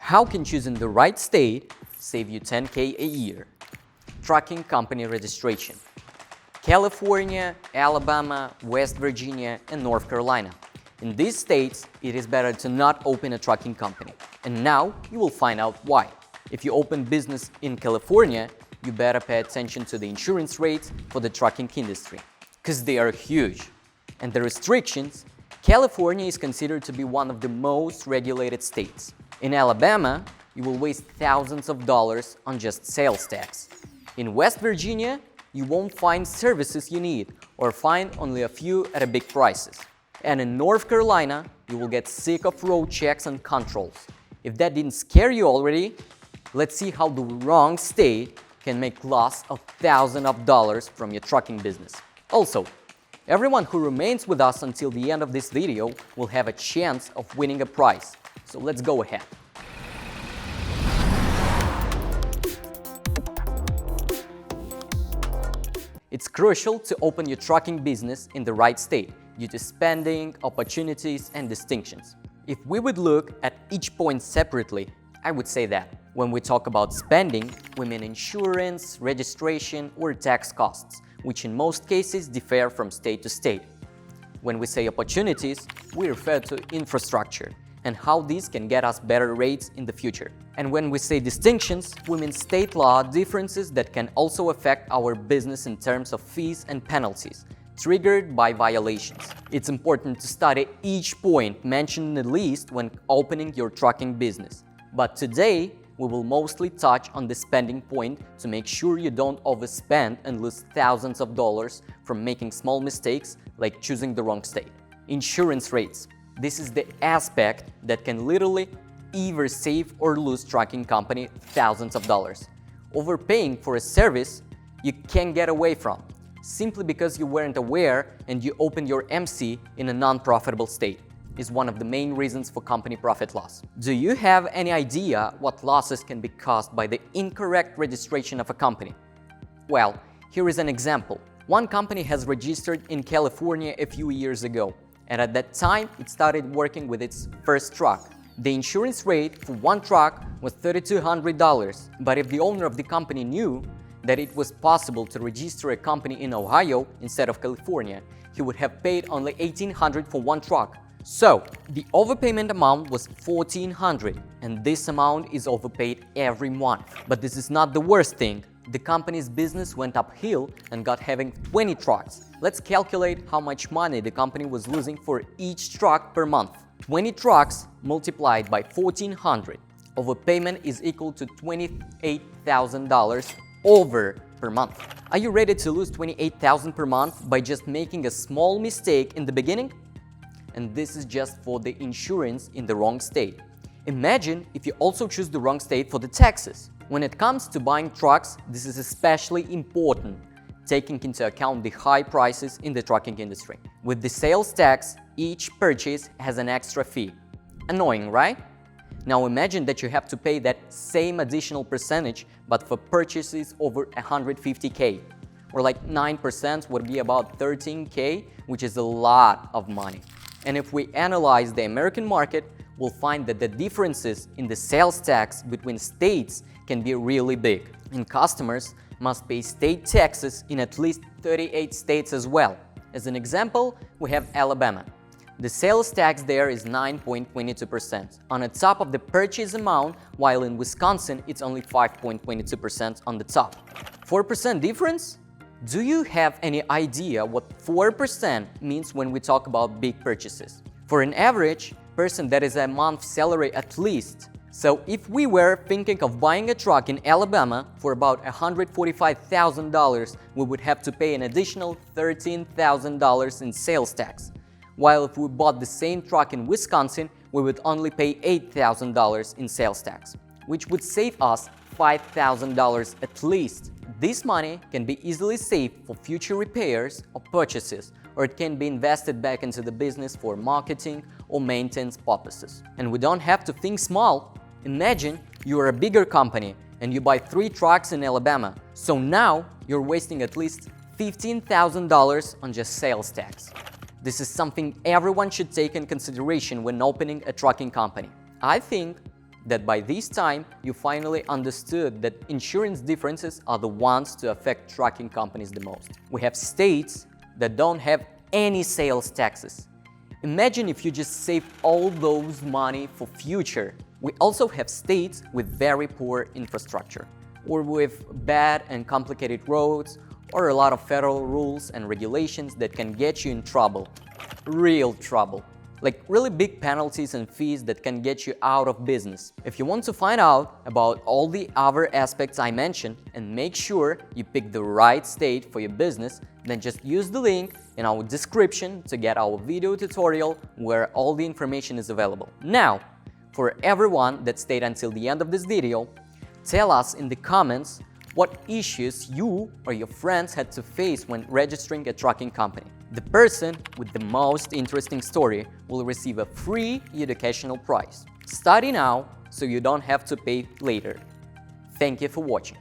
How can choosing the right state save you $10K a year? Trucking company registration. California, Alabama, West Virginia, and North Carolina. In these states, it is better to not open a trucking company. And now you will find out why. If you open business in California, you better pay attention to the insurance rates for the trucking industry, because they are huge. And the restrictions, California is considered to be one of the most regulated states. In Alabama, you will waste thousands of dollars on just sales tax. In West Virginia, you won't find services you need or find only a few at a big prices. And in North Carolina, you will get sick of road checks and controls. If that didn't scare you already, let's see how the wrong state can make loss of thousands of dollars from your trucking business. Also, everyone who remains with us until the end of this video will have a chance of winning a prize. So let's go ahead. It's crucial to open your trucking business in the right state due to spending, opportunities, and distinctions. If we would look at each point separately, I would say that when we talk about spending, we mean insurance, registration, or tax costs, which in most cases differ from state to state. When we say opportunities, we refer to infrastructure and how these can get us better rates in the future. And when we say distinctions, we mean state law differences that can also affect our business in terms of fees and penalties triggered by violations. It's important to study each point mentioned at least when opening your trucking business. But today, we will mostly touch on the spending point to make sure you don't overspend and lose thousands of dollars from making small mistakes like choosing the wrong state. Insurance rates. This is the aspect that can literally either save or lose trucking company thousands of dollars. Overpaying for a service you can't get away from, simply because you weren't aware and you opened your MC in a non-profitable state, is one of the main reasons for company profit loss. Do you have any idea what losses can be caused by the incorrect registration of a company? Well, here is an example. One company has registered in California a few years ago, and at that time it started working with its first truck. The insurance rate for one truck was $3,200, but if the owner of the company knew that it was possible to register a company in Ohio instead of California, he would have paid only $1,800 for one truck. So, the overpayment amount was $1,400, and this amount is overpaid every month. But this is not the worst thing. The company's business went uphill and got having 20 trucks. Let's calculate how much money the company was losing for each truck per month. 20 trucks multiplied by $1,400. Overpayment is equal to $28,000 over per month. Are you ready to lose $28,000 per month by just making a small mistake in the beginning? And this is just for the insurance in the wrong state. Imagine if you also choose the wrong state for the taxes. When it comes to buying trucks, this is especially important, taking into account the high prices in the trucking industry. With the sales tax, each purchase has an extra fee. Annoying, right? Now imagine that you have to pay that same additional percentage, but for purchases over $150K, or like 9% would be about $13K, which is a lot of money. And if we analyze the American market, we'll find that the differences in the sales tax between states can be really big. And customers must pay state taxes in at least 38 states as well. As an example, we have Alabama. The sales tax there is 9.22% on the top of the purchase amount, while in Wisconsin it's only 5.22% on the top. 4% difference? Do you have any idea what 4% means when we talk about big purchases? For an average person, that is a month's salary at least. So if we were thinking of buying a truck in Alabama for about $145,000, we would have to pay an additional $13,000 in sales tax. While if we bought the same truck in Wisconsin, we would only pay $8,000 in sales tax, which would save us $5,000 at least. This money can be easily saved for future repairs or purchases, or it can be invested back into the business for marketing or maintenance purposes. And we don't have to think small. Imagine you are a bigger company and you buy 3 trucks in Alabama. So now you're wasting at least $15,000 on just sales tax. This is something everyone should take in consideration when opening a trucking company. I think that by this time you finally understood that insurance differences are the ones to affect trucking companies the most. We have states that don't have any sales taxes. Imagine if you just save all those money for future. We also have states with very poor infrastructure, or with bad and complicated roads, or a lot of federal rules and regulations that can get you in trouble. Real trouble. Like really big penalties and fees that can get you out of business. If you want to find out about all the other aspects I mentioned and make sure you pick the right state for your business, then just use the link in our description to get our video tutorial where all the information is available. Now, for everyone that stayed until the end of this video, tell us in the comments what issues you or your friends had to face when registering a trucking company. The person with the most interesting story will receive a free educational prize. Study now so you don't have to pay later. Thank you for watching.